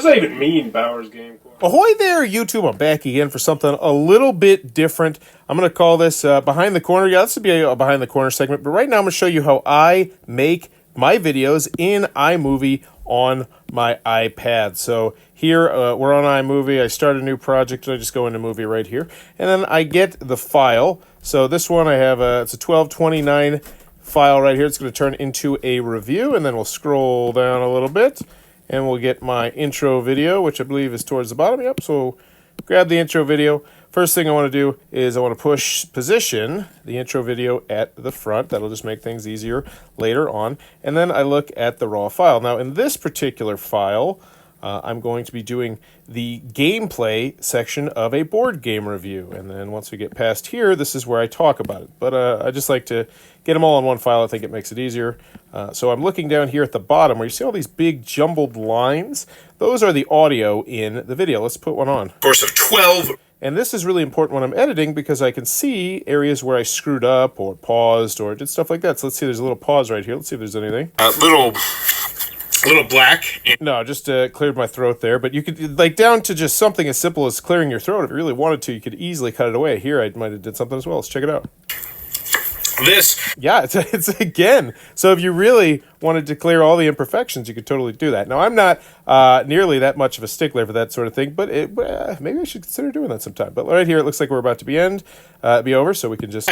that even mean, Bowers Game Corner? Ahoy there, YouTube. I'm back again for something a little bit different. I'm going to call this Behind the Corner. Yeah, this would be a Behind the Corner segment, but right now I'm going to show you how I make my videos in Imovie on my iPad. So here, we're on Imovie. I start a new project, and I just go into Movie right here, and then I get the file. So this one I have, it's a 1229 file right here. It's going to turn into a review, and then we'll scroll down a little bit, and we'll get my intro video, which I believe is towards the bottom. Yep, so grab the intro video. First thing I want to do is I want to position the intro video at the front. That'll just make things easier later on. And then I look at the raw file. Now, in this particular file, I'm going to be doing the gameplay section of a board game review. And then once we get past here, this is where I talk about it. But I just like to get them all in one file. I think it makes it easier. So I'm looking down here at the bottom where you see all these big jumbled lines. Those are the audio in the video. Let's put one on. Course of 12. And this is really important when I'm editing because I can see areas where I screwed up or paused or did stuff like that. So let's see, there's a little pause right here. Let's see if there's anything. A little black. No, just cleared my throat there. But you could, like, down to just something as simple as clearing your throat. If you really wanted to, you could easily cut it away. Here, I might have did something as well. Let's check it out. Yeah, it's again. So if you really wanted to clear all the imperfections, you could totally do that. Now, I'm not nearly that much of a stickler for that sort of thing, but maybe I should consider doing that sometime. But right here, it looks like we're about to be over, so we can just...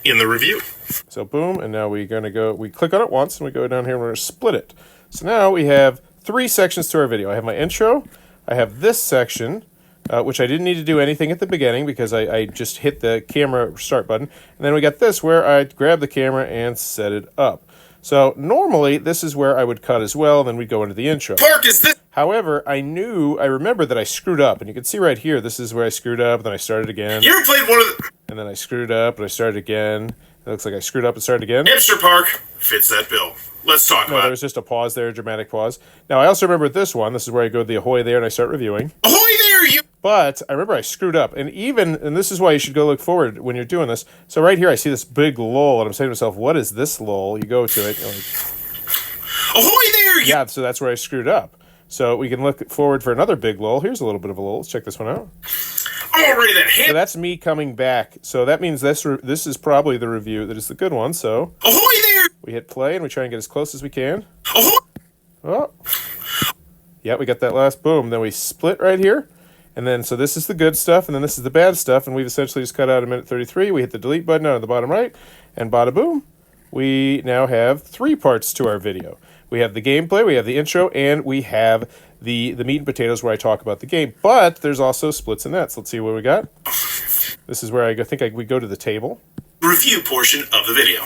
In the review. So boom, and now we're going to go, we click on it once, and we go down here and we're going to split it. So now we have 3 sections to our video. I have my intro, I have this section, which I didn't need to do anything at the beginning because I just hit the camera start button. And then we got this where I grab the camera and set it up. So normally this is where I would cut as well, and then we'd go into the intro. Park is this. However, I remember that I screwed up, and you can see right here, this is where I screwed up, and then I started again. You ever played one of the... And then I screwed up, and I started again. It looks like I screwed up and started again. Hipster Park fits that bill. Let's talk about it. There was just a pause there, a dramatic pause. Now, I also remember with this one, this is where I go to the ahoy there, and I start reviewing. Ahoy there, you... But I remember I screwed up, and this is why you should go look forward when you're doing this. So right here, I see this big lull, and I'm saying to myself, what is this lull? You go to it, and you're like... Ahoy there, you... Yeah, so that's where I screwed up. So we can look forward for another big lull. Here's a little bit of a lull. Let's check this one out. Already that So that's me coming back. So that means this is probably the review that is the good one. So ahoy there! We hit play, and we try and get as close as we can. Ahoy! Oh. Yeah, we got that last boom. Then we split right here. And then, so this is the good stuff, and then this is the bad stuff, and we've essentially just cut out a minute 33. We hit the delete button out of the bottom right, and bada boom. We now have 3 parts to our video. We have the gameplay, we have the intro, and we have the meat and potatoes where I talk about the game. But there's also splits and nets. Let's see what we got. This is where we go to the table. Review portion of the video.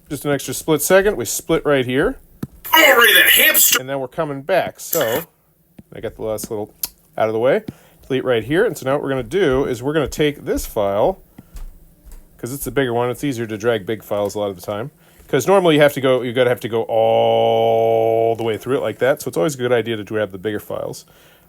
Just an extra split second. We split right here. Already that hamster. And then we're coming back. So I got the last little out of the way. Delete right here. And so now what we're going to do is we're going to take this file, because it's a bigger one. It's easier to drag big files a lot of the time. Because normally you have to go all the way through it like that. So it's always a good idea to grab the bigger files.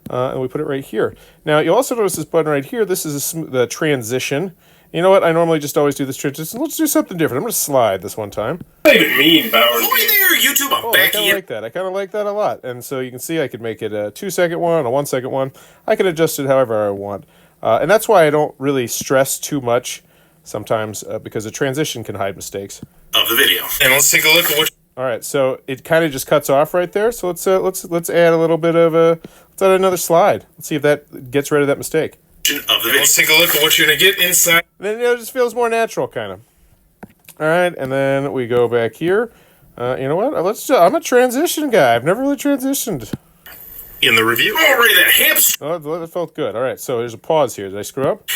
And we put it right here. Now, you'll also notice this button right here. This is the transition. You know what? I normally just always do this transition. Let's do something different. I'm going to slide this one time. What do you even mean, Bowers? Ahoy there, YouTube. I'm back I kind of like that. I kind of like that a lot. And so you can see I could make it a 2-second one, a 1-second one. I can adjust it however I want. And that's why I don't really stress too much sometimes, because a transition can hide mistakes. Of the video. And let's take a look at what... All right, so it kind of just cuts off right there. So let's add a little bit of let's add another slide. Let's see if that gets rid of that mistake. Of the video. Let's take a look at what you're gonna get inside. Then it just feels more natural, kind of. All right, and then we go back here. You know what? I'm a transition guy. I've never really transitioned. In the review. Already that hamster. Oh, that felt good. All right, so there's a pause here. Did I screw up?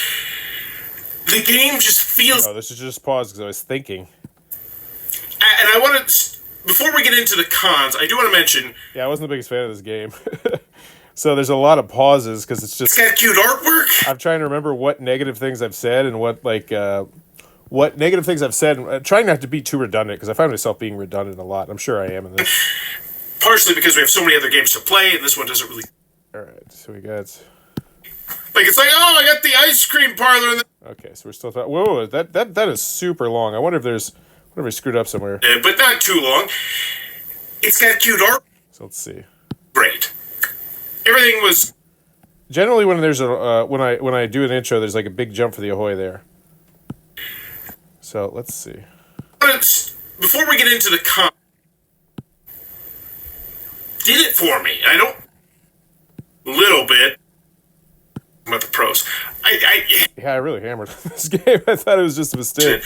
The game just feels... Oh, this is just pause because I was thinking. And I want to... Before we get into the cons, I do want to mention... Yeah, I wasn't the biggest fan of this game. So there's a lot of pauses because it's just... It's got cute artwork. I'm trying to remember what negative things I've said and what negative things I've said. I'm trying not to be too redundant because I find myself being redundant a lot. I'm sure I am in this. Partially because we have so many other games to play, and this one doesn't really... All right, so we got... Like, it's like, oh, I got the ice cream parlor. Okay, so we're still talking... Whoa, that is super long. I wonder if there's Wonder if I screwed up somewhere. But not too long. It's got cute art. So let's see. Great. Everything was... Generally, when there's a when I do an intro, there's like a big jump for the ahoy there. So let's see. Before we get into the con, did it for me. I don't... A little bit. About the pros. Yeah, I really hammered this game. I thought it was just a mistake.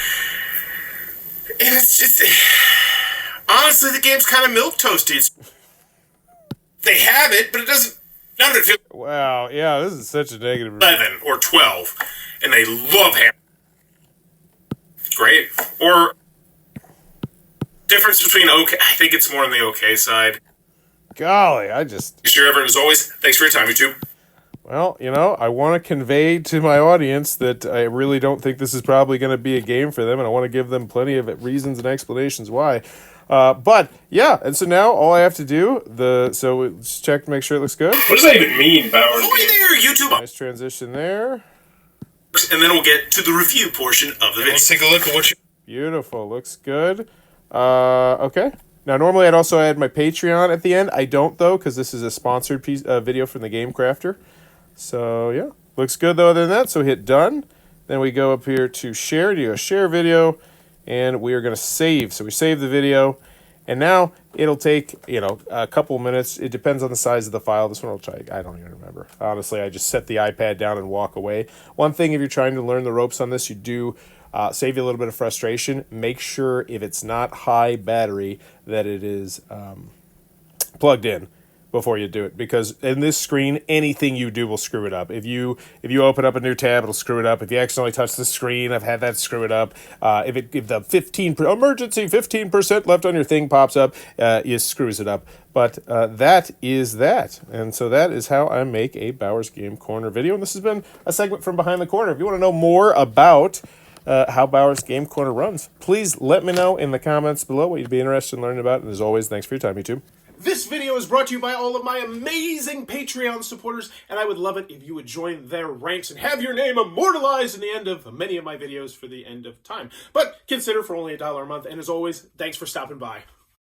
And it's just... Honestly, the game's kind of milquetoasty. They have it, but it doesn't... None of it feels... Wow, yeah, this is such a negative... 11 or 12, and they love hammer. Great. Or... Difference between okay... I think it's more on the okay side. Golly, I just... Sure, everyone, as always, thanks for your time, YouTube. Well, you know, I want to convey to my audience that I really don't think this is probably going to be a game for them, and I want to give them plenty of reasons and explanations why. But, yeah, and so now all I have to do, so let's check to make sure it looks good. What does that even mean, Bowers? Oh, there, YouTube. Nice transition there. And then we'll get to the review portion of the video. Let's take a look at what you... Beautiful, looks good. Okay. Now, normally I'd also add my Patreon at the end. I don't, though, because this is a sponsored video from the Game Crafter. So, yeah. Looks good, though, other than that. So, hit done. Then we go up here to share, do a share video, and we are going to save. So, we save the video, and now it'll take, a couple minutes. It depends on the size of the file. This one will try, I don't even remember. Honestly, I just set the iPad down and walk away. One thing, if you're trying to learn the ropes on this, you do save you a little bit of frustration. Make sure if it's not high battery that it is plugged in before you do it, because in this screen anything you do will screw it up. If you open up a new tab, it'll screw it up. If you accidentally touch the screen, I've had that screw it up. If the emergency 15% left on your thing pops up, it screws it up. But that is that, and so that is how I make a Bowers Game Corner video. And this has been a segment from Behind the Corner. If you want to know more about how Bowers Game Corner runs, please let me know in the comments below what you'd be interested in learning about. And as always, thanks for your time, YouTube. This video is brought to you by all of my amazing Patreon supporters, and I would love it if you would join their ranks and have your name immortalized in the end of many of my videos for the end of time. But consider for only $1 a month, and as always, thanks for stopping by.